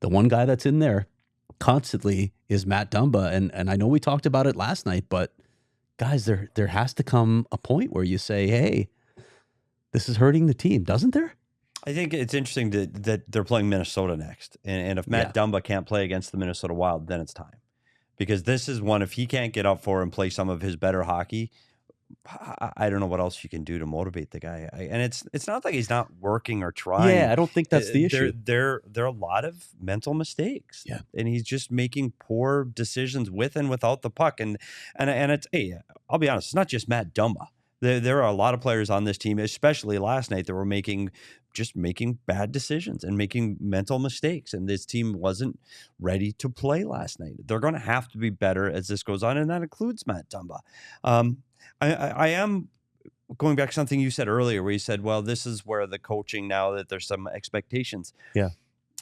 the one guy that's in there constantly is Matt Dumba. And I know we talked about it last night, but guys, there has to come a point where you say, hey, this is hurting the team, doesn't there? I think it's interesting that they're playing Minnesota next. And if Matt Dumba can't play against the Minnesota Wild, then it's time. Because this is one, if he can't get up for and play some of his better hockey, I don't know what else you can do to motivate the guy. And it's not like he's not working or trying. Yeah, I don't think that's the issue. There are a lot of mental mistakes. Yeah. And he's just making poor decisions with and without the puck. And it's, hey, I'll be honest, it's not just Matt Dumba. There are a lot of players on this team, especially last night, that were making bad decisions and making mental mistakes. And this team wasn't ready to play last night. They're going to have to be better as this goes on, and that includes Matt Dumba. I am going back to something you said earlier where you said, well, this is where the coaching, now that there's some expectations. Yeah.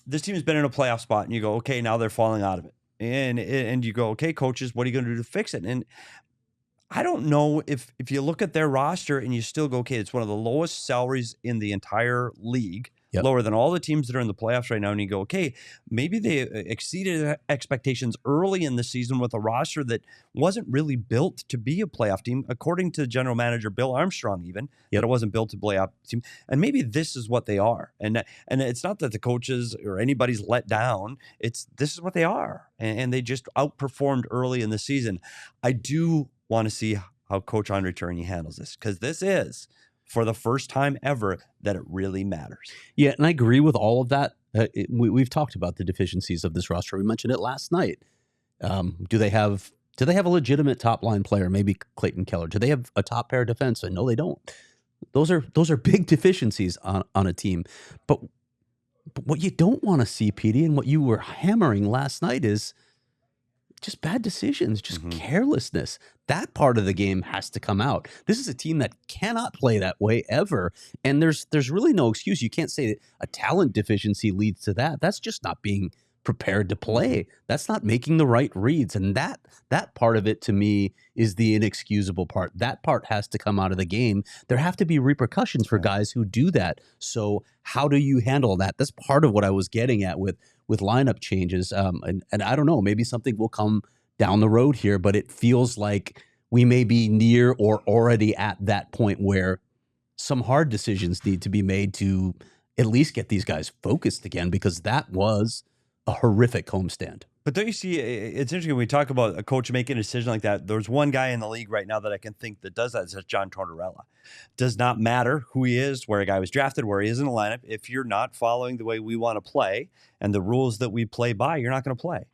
This team has been in a playoff spot, and you go, okay, now they're falling out of it. And you go, okay, coaches, what are you going to do to fix it? And I don't know if you look at their roster and you still go, okay, it's one of the lowest salaries in the entire league, lower than all the teams that are in the playoffs right now. And you go, okay, maybe they exceeded expectations early in the season with a roster that wasn't really built to be a playoff team, according to general manager Bill Armstrong, even that it wasn't built to play a team. And maybe this is what they are. And it's not that the coaches or anybody's let down. This is what they are. And they just outperformed early in the season. I do want to see how Coach André Tourigny handles this, because this is, for the first time ever, that it really matters. Yeah, and I agree with all of that. We've talked about the deficiencies of this roster. We mentioned it last night. Do they have a legitimate top line player? Maybe Clayton Keller. Do they have a top pair defenseman? No, they don't. Those are big deficiencies on a team. But what you don't want to see, Petey, and what you were hammering last night is just bad decisions, just carelessness. That part of the game has to come out. This is a team that cannot play that way ever. And there's really no excuse. You can't say that a talent deficiency leads to that. That's just not being prepared to play. That's not making the right reads. And that part of it, to me, is the inexcusable part. That part has to come out of the game. There have to be repercussions for guys who do that. So how do you handle that? That's part of what I was getting at with lineup changes. And I don't know, maybe something will come down the road here, but it feels like we may be near or already at that point where some hard decisions need to be made to at least get these guys focused again, because that was a horrific homestand. But don't you see, it's interesting when we talk about a coach making a decision like that. There's one guy in the league right now that I can think that does that. It's John Tortorella. Does not matter who he is, where a guy was drafted, where he is in the lineup. If you're not following the way we want to play and the rules that we play by, you're not going to play.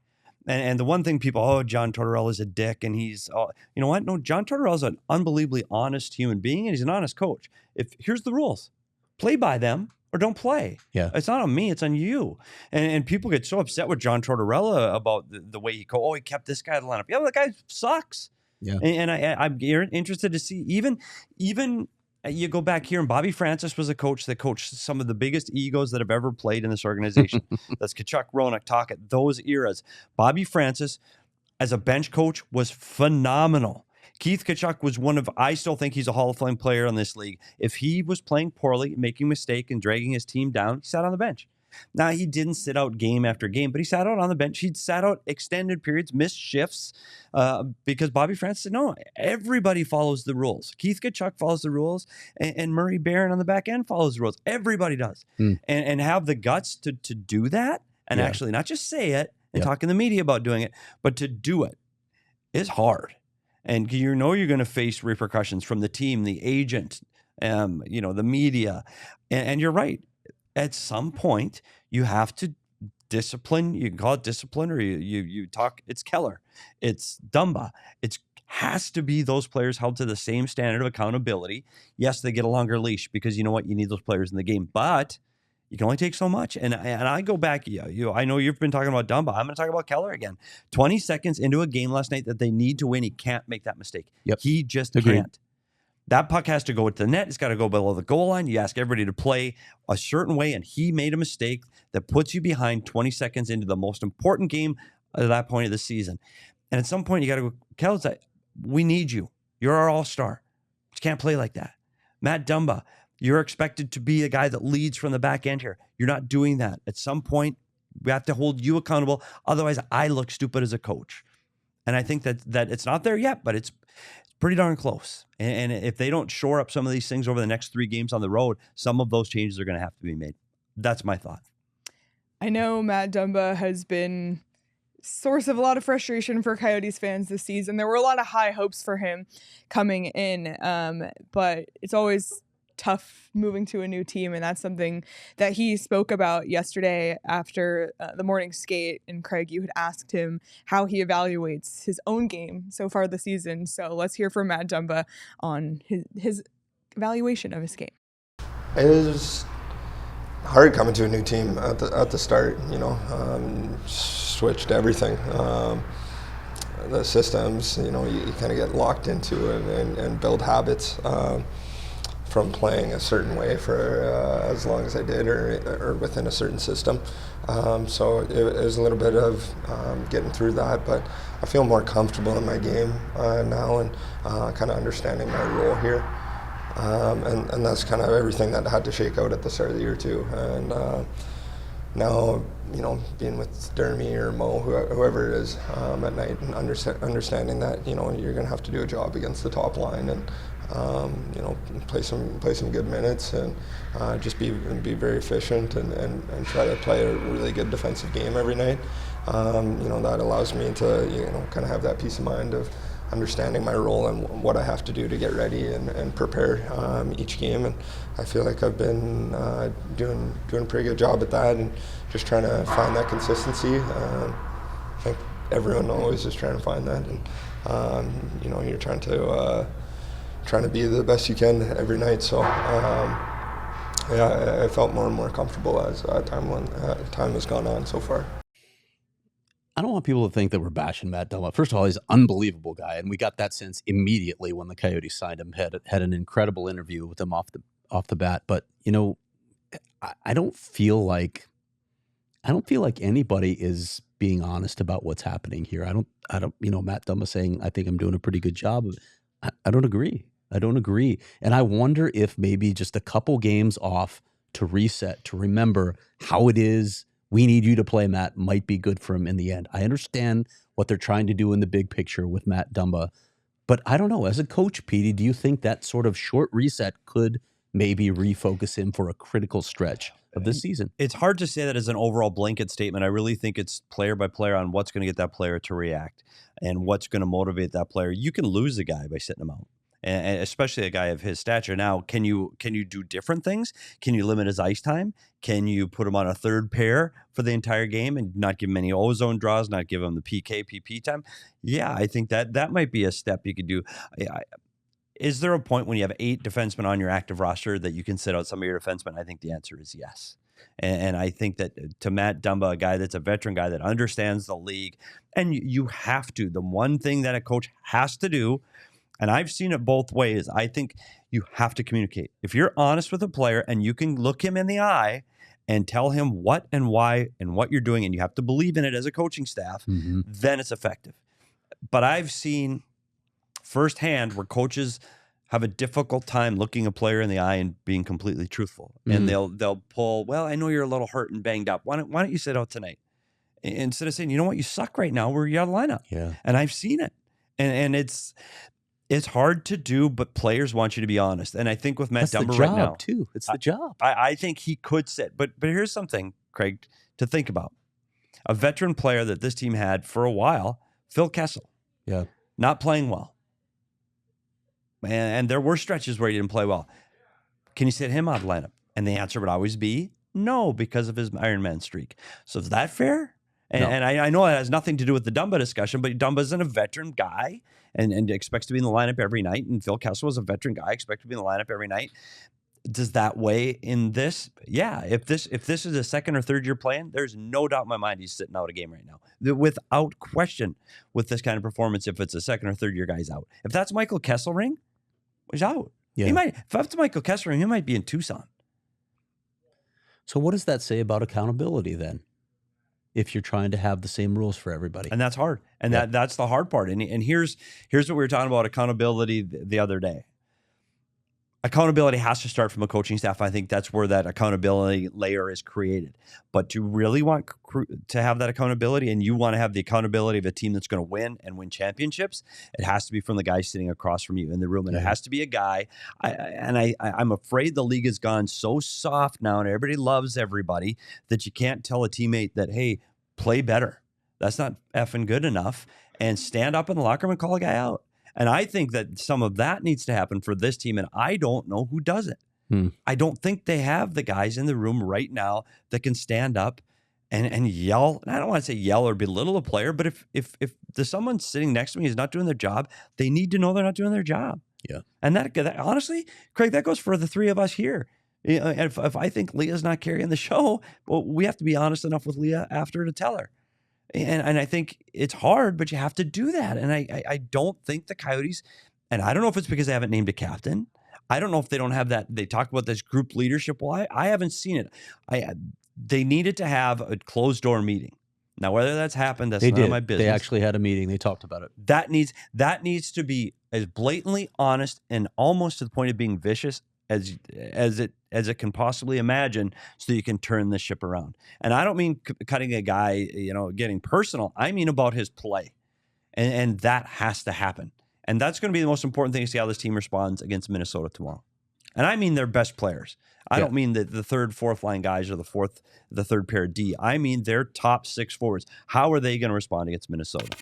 And the one thing people, John Tortorella is a dick, and he's, you know what? No, John Tortorella is an unbelievably honest human being, and he's an honest coach. Here's the rules, play by them or don't play. Yeah, it's not on me, it's on you. And people get so upset with John Tortorella about the way he kept this guy in the lineup. Yeah, well, the guy sucks. Yeah, and I'm interested to see even. You go back here, and Bobby Francis was a coach that coached some of the biggest egos that have ever played in this organization. That's Tkachuk, Roenick, Tocchet, those eras. Bobby Francis, as a bench coach, was phenomenal. Keith Tkachuk was I still think he's a Hall of Fame player in this league. If he was playing poorly, making a mistake, and dragging his team down, he sat on the bench. Now, he didn't sit out game after game, but he sat out on the bench. He'd sat out extended periods, missed shifts, because Bobby Francis said, no, everybody follows the rules. Keith Tkachuk follows the rules, and Murray Barron on the back end follows the rules. Everybody does. And have the guts to do that, and actually not just say it and talk in the media about doing it, but to do it is hard. And you're going to face repercussions from the team, the agent, the media. And you're right. At some point, you have to discipline. You can call it discipline, or you talk. It's Keller. It's Dumba. It has to be those players held to the same standard of accountability. Yes, they get a longer leash because you know what? You need those players in the game. But you can only take so much. And I go back. I know you've been talking about Dumba. I'm going to talk about Keller again. 20 seconds into a game last night that they need to win, he can't make that mistake. Yep. He just can't. That puck has to go to the net. It's got to go below the goal line. You ask everybody to play a certain way, and he made a mistake that puts you behind 20 seconds into the most important game at that point of the season. And at some point, you got to go, Kelly, we need you. You're our all-star. You can't play like that. Matt Dumba, you're expected to be a guy that leads from the back end here. You're not doing that. At some point, We have to hold you accountable. Otherwise, I look stupid as a coach. And I think that it's not there yet, but it's pretty darn close. And if they don't shore up some of these things over the next 3 games on the road, some of those changes are going to have to be made. That's my thought. I know Matt Dumba has been source of a lot of frustration for Coyotes fans this season. There were a lot of high hopes for him coming in, but it's always tough moving to a new team, and that's something that he spoke about yesterday after the morning skate. And Craig, you had asked him how he evaluates his own game so far this season. So let's hear from Matt Dumba on his evaluation of his game. It was hard coming to a new team at the start. Switched everything. The systems, you kind of get locked into it and build habits. From playing a certain way for as long as I did, or within a certain system. So it was a little bit of getting through that, but I feel more comfortable in my game now, and kind of understanding my role here. And that's kind of everything that had to shake out at the start of the year too. And now, being with Dermy or Mo, whoever it is, at night, and understanding that, you're going to have to do a job against the top line, and play some good minutes, and just be very efficient, and try to play a really good defensive game every night. That allows me to kind of have that peace of mind of understanding my role and what I have to do to get ready and prepare each game. And I feel like I've been doing a pretty good job at that, and just trying to find that consistency. I think everyone always is trying to find that, and you're trying to be the best you can every night. So I felt more and more comfortable as time has gone on so far. I don't want people to think that we're bashing Matt Dumba. First of all, he's an unbelievable guy, and we got that sense immediately when the Coyotes signed him. Had an incredible interview with him off the bat. But I don't feel like anybody is being honest about what's happening here. I don't. Matt Dumba saying, I think I'm doing a pretty good job. I don't agree. And I wonder if maybe just a couple games off to reset, to remember how it is we need you to play, Matt, might be good for him in the end. I understand what they're trying to do in the big picture with Matt Dumba, but I don't know. As a coach, Petey, do you think that sort of short reset could maybe refocus him for a critical stretch of this season? It's hard to say that as an overall blanket statement. I really think it's player by player on what's going to get that player to react and what's going to motivate that player. You can lose a guy by sitting him out, and especially a guy of his stature. Now, can you do different things? Can you limit his ice time? Can you put him on a third pair for the entire game and not give him any ozone draws, not give him the PP time? Yeah, I think that might be a step you could do. Is there a point when you have 8 defensemen on your active roster that you can sit out some of your defensemen? I think the answer is yes. And I think that to Matt Dumba, a guy that's a veteran guy that understands the league, and you have to, the one thing that a coach has to do, and I've seen it both ways, I think you have to communicate. If you're honest with a player and you can look him in the eye and tell him what and why and what you're doing, and you have to believe in it as a coaching staff, then it's effective. But I've seen firsthand where coaches have a difficult time looking a player in the eye and being completely truthful. And they'll pull, well, I know you're a little hurt and banged up. Why don't you sit out tonight? Instead of saying, you know what, you suck right now, you're out of the lineup. Yeah. And I've seen it. And it's hard to do, but players want you to be honest. And I think with Matt Dumba right now, too. It's the job. I think he could sit. But here's something, Craig, to think about. A veteran player that this team had for a while, Phil Kessel. Yeah. Not playing well. And there were stretches where he didn't play well. Can you sit him out of the lineup? And the answer would always be no, because of his Ironman streak. So is that fair? And I know it has nothing to do with the Dumba discussion, but Dumba's a veteran guy and expects to be in the lineup every night. And Phil Kessel was a veteran guy, expects to be in the lineup every night. Does that weigh in this? Yeah. If this is a second or third year plan, there's no doubt in my mind he's sitting out a game right now. Without question, with this kind of performance, if it's a second or third year guy, he's out. If that's Michael Kesselring, he's out. Yeah. He might. If that's Michael Kesselring, he might be in Tucson. So what does that say about accountability then? If you're trying to have the same rules for everybody. And that's hard. And that's the hard part. And here's what we were talking about accountability the other day. accountability has to start from a coaching staff. I think that's where that accountability layer is created. But to really want to have that accountability, and you want to have the accountability of a team that's going to win and win championships, it has to be from the guy sitting across from you in the room. And it has to be a guy. I'm afraid the league has gone so soft now, and everybody loves everybody, that you can't tell a teammate that, hey, play better. That's not effing good enough. And stand up in the locker room and call a guy out. And I think that some of that needs to happen for this team, and I don't know who does it. I don't think they have the guys in the room right now that can stand up and yell. And I don't want to say yell or belittle a player, but if there's someone sitting next to me who's not doing their job, they need to know they're not doing their job. Yeah. And that honestly, Craig, that goes for the three of us here. If I think Leah's not carrying the show, well, we have to be honest enough with Leah after to tell her. And I think it's hard, but you have to do that. And I don't think the Coyotes, and I don't know if it's because they haven't named a captain. I don't know if they don't have that. They talk about this group leadership. Well, I haven't seen it. They needed to have a closed door meeting. Now, whether that's happened, that's none of my business. They actually had a meeting. They talked about it. That needs to be as blatantly honest and almost to the point of being vicious as it can possibly imagine, so that you can turn this ship around. And I don't mean cutting a guy, getting personal. I mean about his play, and that has to happen. And that's going to be the most important thing to see how this team responds against Minnesota tomorrow. And I mean their best players. I don't mean the third, fourth line guys or the third pair of D. I mean their top 6 forwards. How are they going to respond against Minnesota?